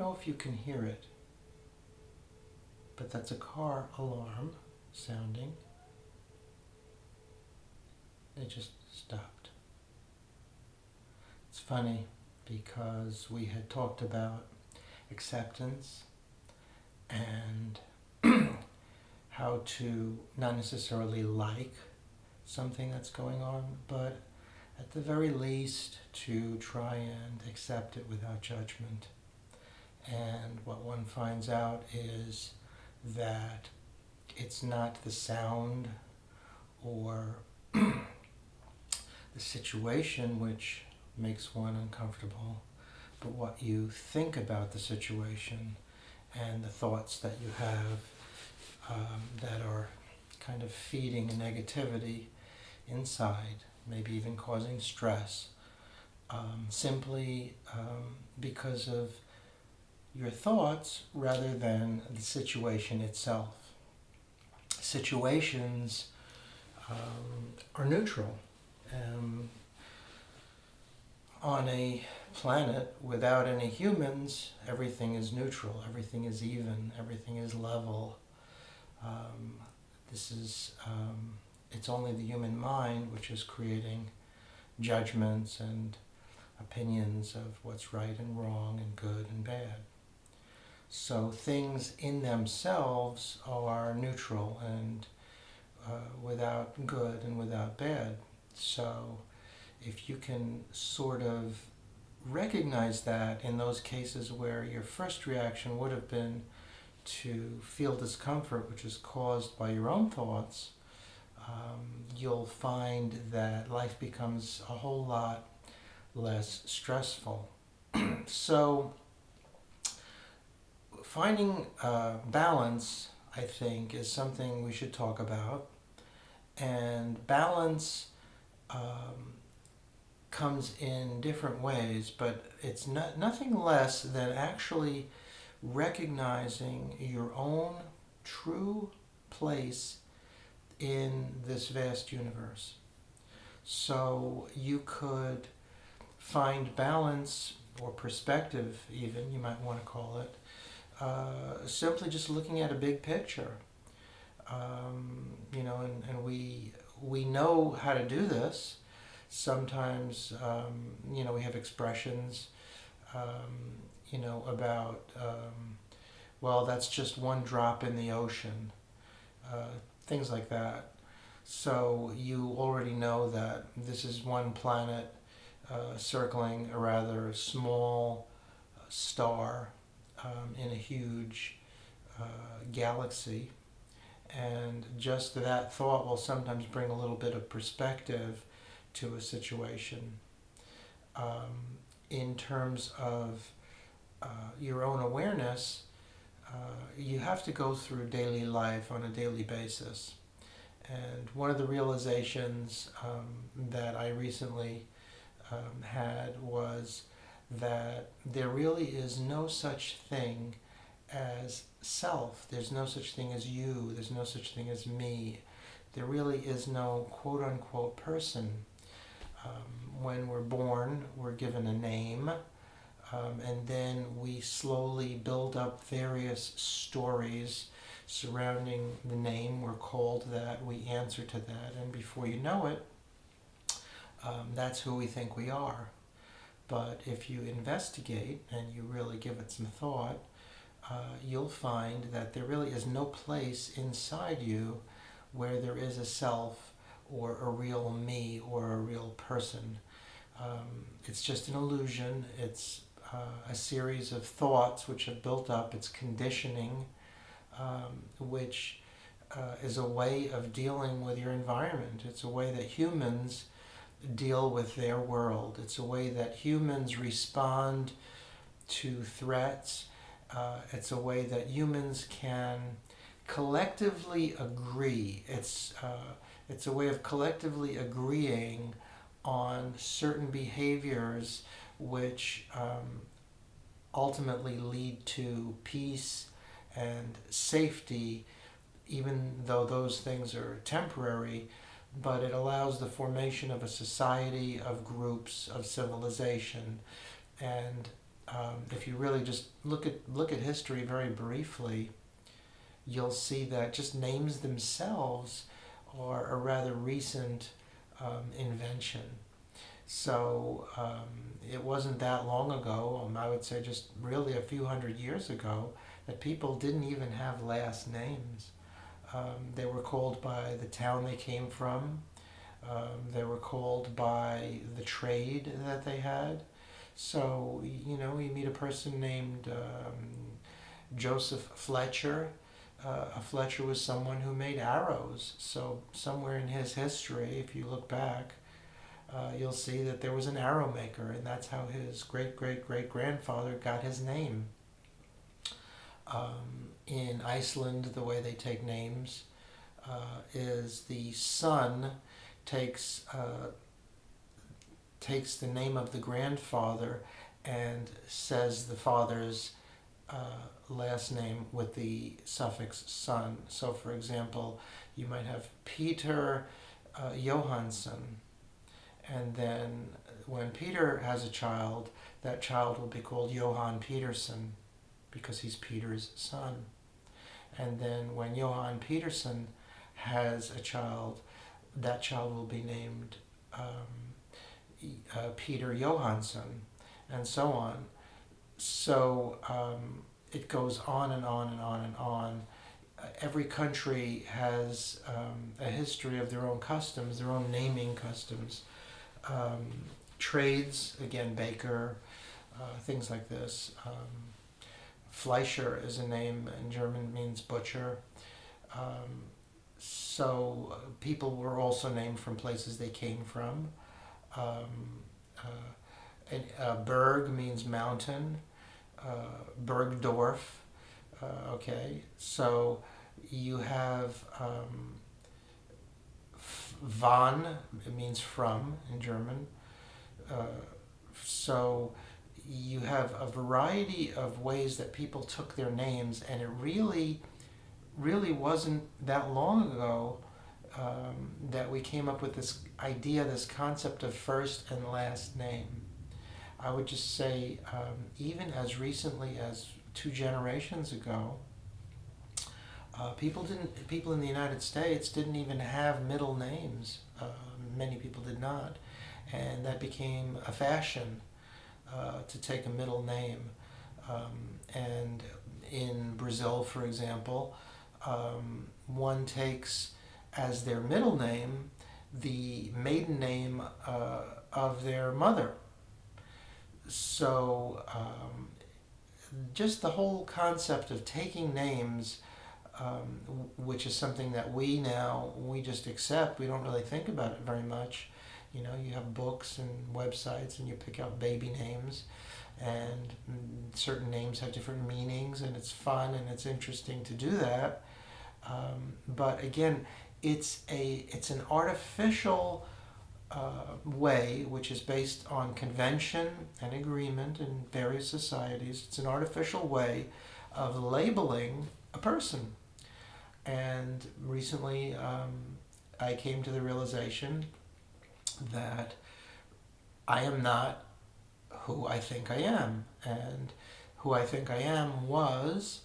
know if you can hear it, but that's a car alarm sounding. It just stopped. It's funny because we had talked about acceptance and how to not necessarily like something that's going on, but at the very least to try and accept it without judgment. And what one finds out is that it's not the sound or the situation which makes one uncomfortable, but what you think about the situation and the thoughts that you have that are kind of feeding negativity inside, maybe even causing stress, simply because of your thoughts rather than the situation itself. Situations are neutral. On a planet without any humans, everything is neutral, everything is even, everything is level. It's only the human mind which is creating judgments and opinions of what's right and wrong and good and bad. So things in themselves are neutral and without good and without bad. So if you can sort of recognize that in those cases where your first reaction would have been to feel discomfort, which is caused by your own thoughts, you'll find that life becomes a whole lot less stressful. So finding balance, I think, is something we should talk about. And balance comes in different ways, but it's nothing less than actually recognizing your own true place in this vast universe. So you could find balance or perspective, even, you might want to call it, simply just looking at a big picture. And we know how to do this. Sometimes, we have expressions, about, well, that's just one drop in the ocean, things like that. So you already know that this is one planet circling a rather small star in a huge galaxy. And just that thought will sometimes bring a little bit of perspective to a situation. In terms of your own awareness, you have to go through daily life on a daily basis. And one of the realizations that I recently had was that there really is no such thing as self. There's no such thing as you. There's no such thing as me. There really is no quote-unquote person. When we're born, we're given a name, and then we slowly build up various stories surrounding the name. We're called that, we answer to that, and before you know it, that's who we think we are. But if you investigate and you really give it some thought, you'll find that there really is no place inside you where there is a self or a real me or a real person. It's just an illusion. It's a series of thoughts which have built up. It's conditioning, which is a way of dealing with your environment. It's a way that humans deal with their world. It's a way that humans respond to threats. It's a way that humans can collectively agree. It's a way of collectively agreeing on certain behaviors which ultimately lead to peace and safety, even though those things are temporary, but it allows the formation of a society, of groups, of civilization. And if you really just look at history very briefly, you'll see that just names themselves are a rather recent invention. So it wasn't that long ago, I would say just really a few hundred years ago, that people didn't even have last names. They were called by the town they came from. They were called by the trade that they had. So, you meet a person named Joseph Fletcher. A Fletcher was someone who made arrows. So, somewhere in his history, if you look back, you'll see that there was an arrow maker, and that's how his great great great grandfather got his name. In Iceland, the way they take names is the son takes the name of the grandfather and says the father's last name with the suffix son. So, for example, you might have Peter Johansson, and then when Peter has a child, that child will be called Johan Peterson because he's Peter's son. And then when Johan Peterson has a child, that child will be named Peter Johansson, and so on. So it goes on and on and on and on. Every country has a history of their own customs, their own naming customs. Trades, again, baker, things like this. Fleischer is a name in German, means butcher. So people were also named from places they came from. Berg means mountain. Bergdorf. Okay, so you have von, it means from in German. So you have a variety of ways that people took their names, and it really wasn't that long ago that we came up with this idea, this concept of first and last name. I would just say even as recently as 2 generations ago, people in the United States didn't even have middle names. Many people did not, and that became a fashion to take a middle name. And in Brazil, for example, one takes as their middle name the maiden name of their mother. So just the whole concept of taking names, which is something that we just accept. We don't really think about it very much. You have books and websites, and you pick out baby names, and certain names have different meanings, and it's fun and it's interesting to do that. But again, it's an artificial way, which is based on convention and agreement in various societies. It's an artificial way of labeling a person. And recently, I came to the realization that I am not who I think I am. And who I think I am was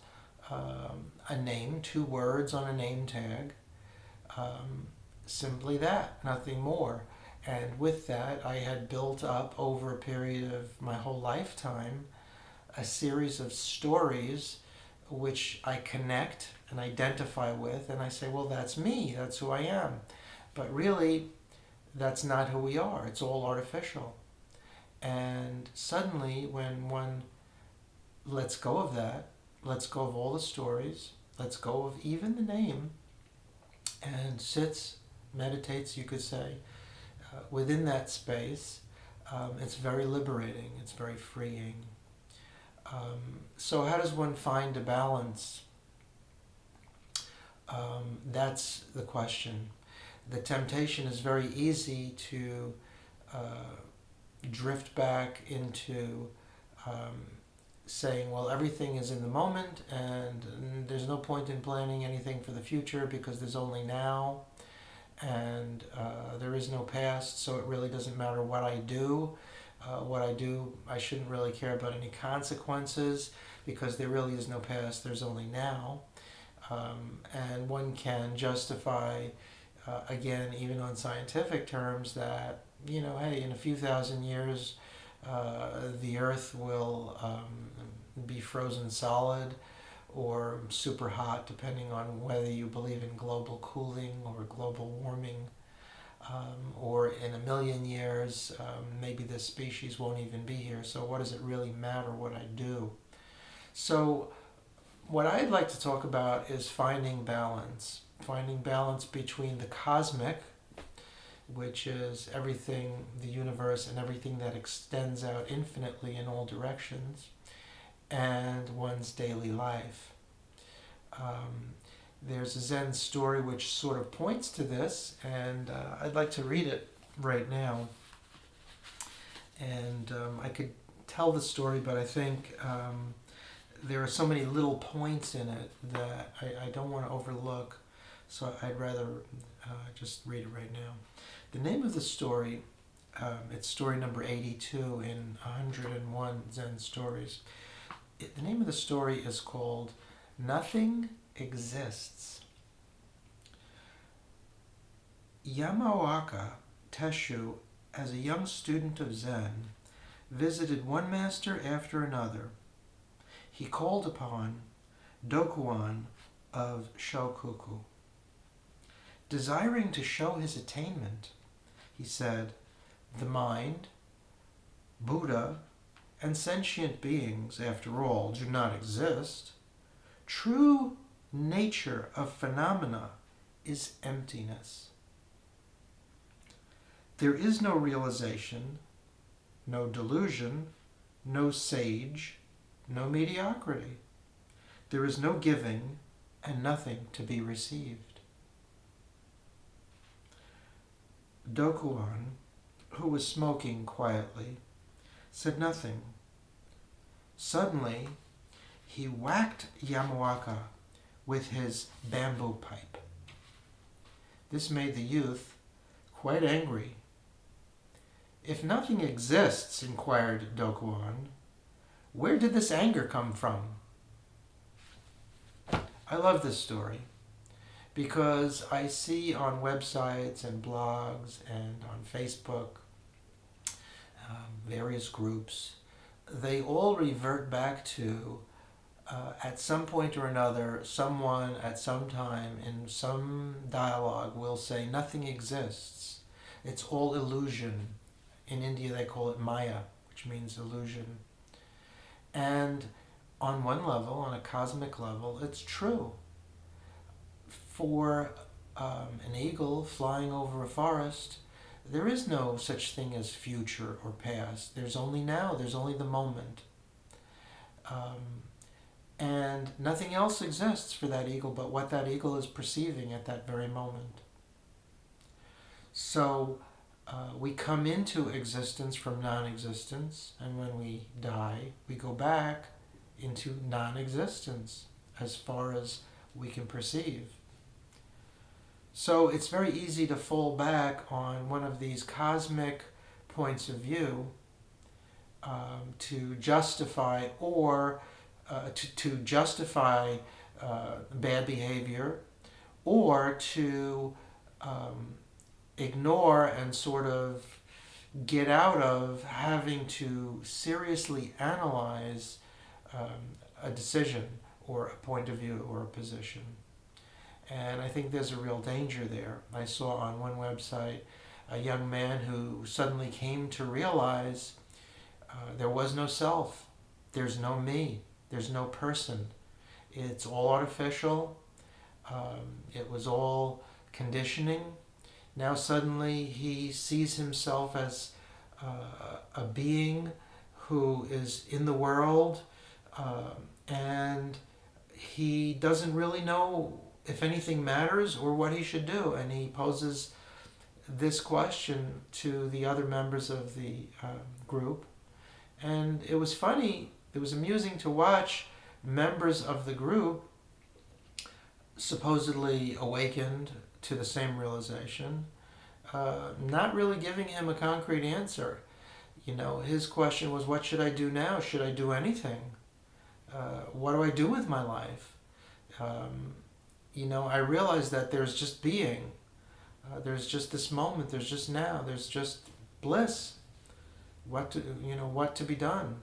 a name, 2 words on a name tag. Simply that, nothing more. And with that, I had built up over a period of my whole lifetime a series of stories which I connect and identify with, and I say, well, that's me, that's who I am. But really, that's not who we are. It's all artificial. And suddenly, when one lets go of that, lets go of all the stories, lets go of even the name, and sits, meditates, you could say, within that space, it's very liberating, it's very freeing. So how does one find a balance? That's the question. The temptation is very easy to drift back into saying, well, everything is in the moment, and there's no point in planning anything for the future because there's only now, and there is no past, so it really doesn't matter what I do. what I do, I shouldn't really care about any consequences because there really is no past, there's only now. And one can justify, again, even on scientific terms, that, hey, in a few thousand years, the Earth will be frozen solid or super hot, depending on whether you believe in global cooling or global warming. Or in a million years, maybe this species won't even be here. So what does it really matter what I do? So what I'd like to talk about is finding balance between the cosmic, which is everything, the universe, and everything that extends out infinitely in all directions, and one's daily life. There's a Zen story which sort of points to this, and I'd like to read it right now. And I could tell the story, but I think there are so many little points in it that I don't want to overlook, so I'd rather just read it right now. The name of the story, it's story number 82 in 101 Zen stories. The name of the story is called Nothing Exists. Yamaoka Teshu, as a young student of Zen, visited one master after another. He called upon Dokuan of Shokuku. Desiring to show his attainment, he said, "The mind, Buddha, and sentient beings, after all, do not exist. True nature of phenomena is emptiness. There is no realization, no delusion, no sage, no mediocrity. There is no giving and nothing to be received." Dokuan, who was smoking quietly, said nothing. Suddenly, he whacked Yamaoka with his bamboo pipe. This made the youth quite angry. "If nothing exists," inquired Dokuan, "where did this anger come from?" I love this story because I see on websites and blogs and on Facebook, various groups, they all revert back to, at some point or another, someone at some time in some dialogue will say nothing exists. It's all illusion. In India they call it Maya, which means illusion. And on one level, on a cosmic level, it's true. For an eagle flying over a forest, there is no such thing as future or past. There's only now. There's only the moment. And nothing else exists for that eagle but what that eagle is perceiving at that very moment. So we come into existence from non-existence, and when we die, we go back into non-existence as far as we can perceive. So it's very easy to fall back on one of these cosmic points of view to justify to justify bad behavior, or to ignore and sort of get out of having to seriously analyze a decision or a point of view or a position. And I think there's a real danger there. I saw on one website a young man who suddenly came to realize there was no self, there's no me, there's no person. It's all artificial. It was all conditioning. Now suddenly he sees himself as a being who is in the world, and he doesn't really know if anything matters or what he should do. And he poses this question to the other members of the group. And it was funny, it was amusing to watch members of the group supposedly awakened to the same realization, not really giving him a concrete answer. His question was, what should I do now? Should I do anything? What do I do with my life? I realized that there's just being. There's just this moment. There's just now. There's just bliss. What to be done?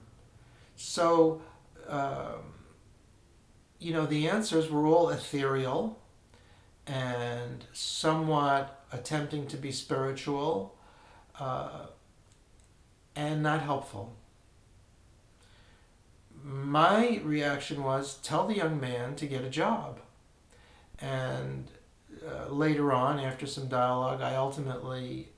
So, the answers were all ethereal and somewhat attempting to be spiritual, and not helpful. My reaction was, tell the young man to get a job. And later on, after some dialogue, I ultimately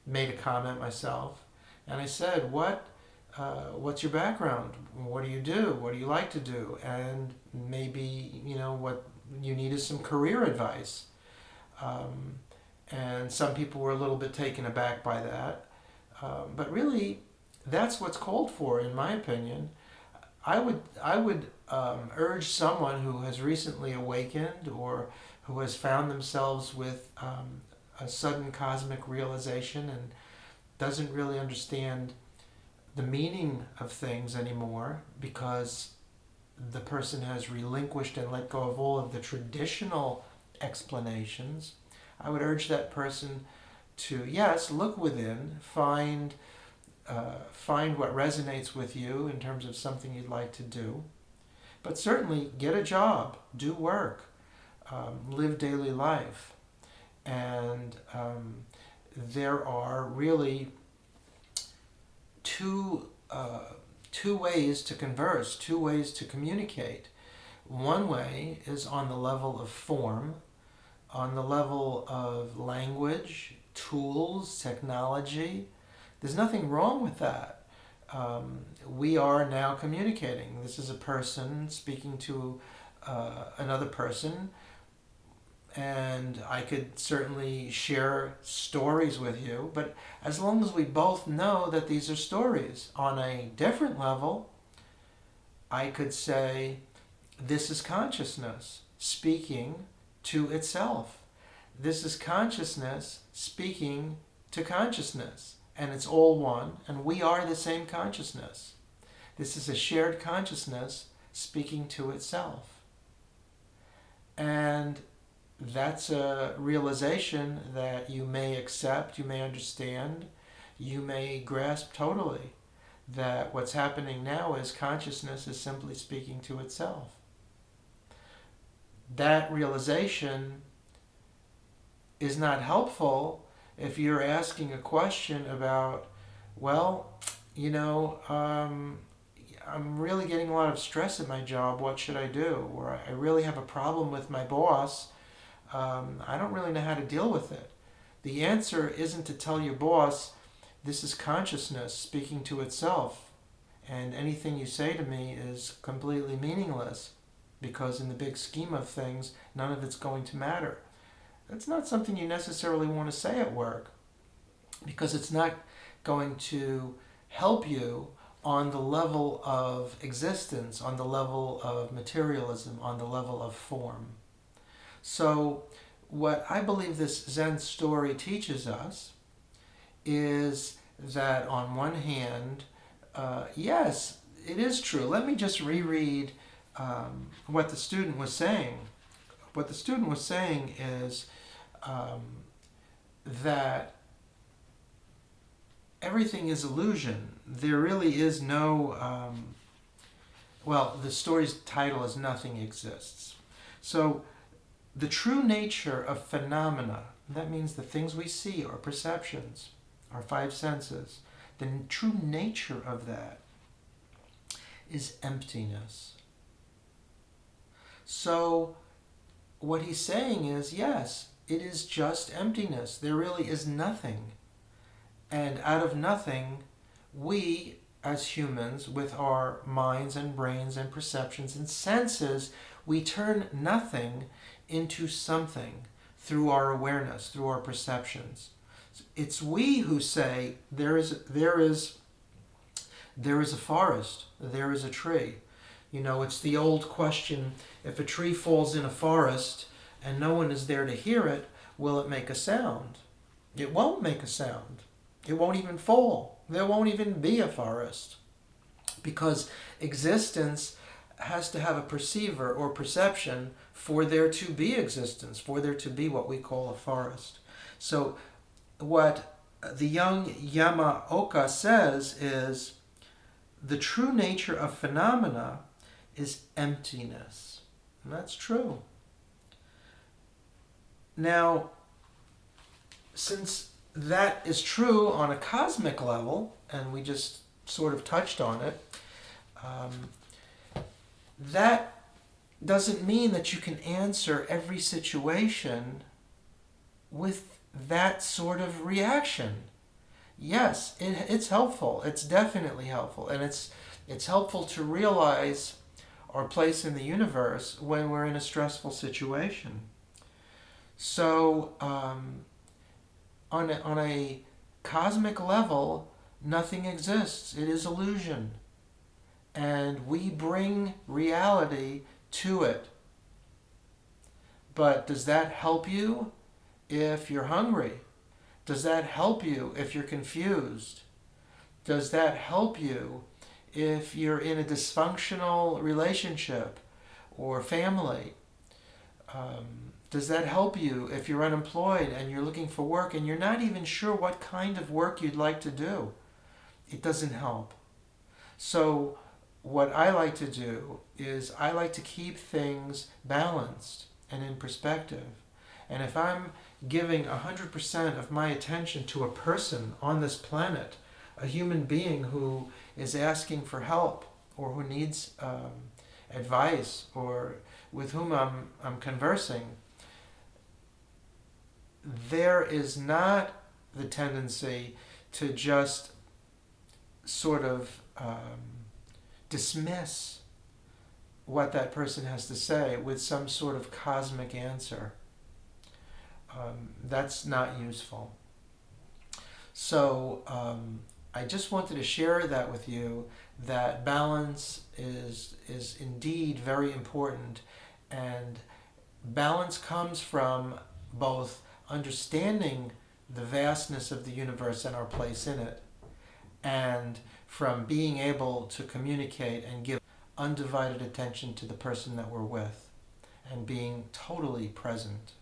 made a comment myself, and I said, what's your background? What do you do? What do you like to do? And maybe, what you need is some career advice. And some people were a little bit taken aback by that. But really, that's what's called for, in my opinion. I would urge someone who has recently awakened or who has found themselves with a sudden cosmic realization and doesn't really understand the meaning of things anymore because the person has relinquished and let go of all of the traditional explanations. I would urge that person to, yes, look within, find what resonates with you in terms of something you'd like to do, but certainly get a job, do work, live daily life. And there are really two ways to converse, two ways to communicate. One way is on the level of form, on the level of language, tools, technology. There's nothing wrong with that. We are now communicating. This is a person speaking to another person, and I could certainly share stories with you, but as long as we both know that these are stories, on a different level, I could say, this is consciousness speaking to itself. This is consciousness speaking to consciousness. And it's all one, and we are the same consciousness. This is a shared consciousness speaking to itself. And that's a realization that you may accept, you may understand, you may grasp totally, that what's happening now is consciousness is simply speaking to itself. That realization is not helpful if you're asking a question about, I'm really getting a lot of stress at my job, what should I do? Or I really have a problem with my boss, I don't really know how to deal with it. The answer isn't to tell your boss, this is consciousness speaking to itself, and anything you say to me is completely meaningless, because in the big scheme of things, none of it's going to matter. That's not something you necessarily want to say at work, because it's not going to help you on the level of existence, on the level of materialism, on the level of form. So what I believe this Zen story teaches us is that on one hand, yes, it is true. Let me just reread what the student was saying. What the student was saying is that everything is illusion. There really is no, the story's title is Nothing Exists. So the true nature of phenomena, that means the things we see, our perceptions, our five senses, the true nature of that is emptiness. So what he's saying is, yes, it is just emptiness. There really is nothing. And out of nothing, we, as humans, with our minds and brains and perceptions and senses, we turn nothing into something through our awareness, through our perceptions. It's we who say, there is a forest, there is a tree. It's the old question, if a tree falls in a forest and no one is there to hear it, will it make a sound? It won't make a sound. It won't even fall. There won't even be a forest. Because existence has to have a perceiver or perception for there to be existence, for there to be what we call a forest. So what the young Yamaoka says is the true nature of phenomena is emptiness. And that's true. Now, since that is true on a cosmic level, and we just sort of touched on it, that doesn't mean that you can answer every situation with that sort of reaction. Yes, it's helpful. It's definitely helpful. And it's helpful to realize our place in the universe when we're in a stressful situation. So, on a cosmic level, nothing exists. It is illusion. And we bring reality to it. But does that help you if you're hungry? Does that help you if you're confused? Does that help you if you're in a dysfunctional relationship or family? Does that help you if you're unemployed and you're looking for work and you're not even sure what kind of work you'd like to do? It doesn't help. So what I like to do is I like to keep things balanced and in perspective. And if I'm giving 100% of my attention to a person on this planet, a human being who is asking for help or who needs advice or with whom I'm conversing, there is not the tendency to just sort of dismiss what that person has to say with some sort of cosmic answer. That's not useful. So I just wanted to share that with you, that balance is indeed very important, and balance comes from both understanding the vastness of the universe and our place in it, and from being able to communicate and give undivided attention to the person that we're with, and being totally present.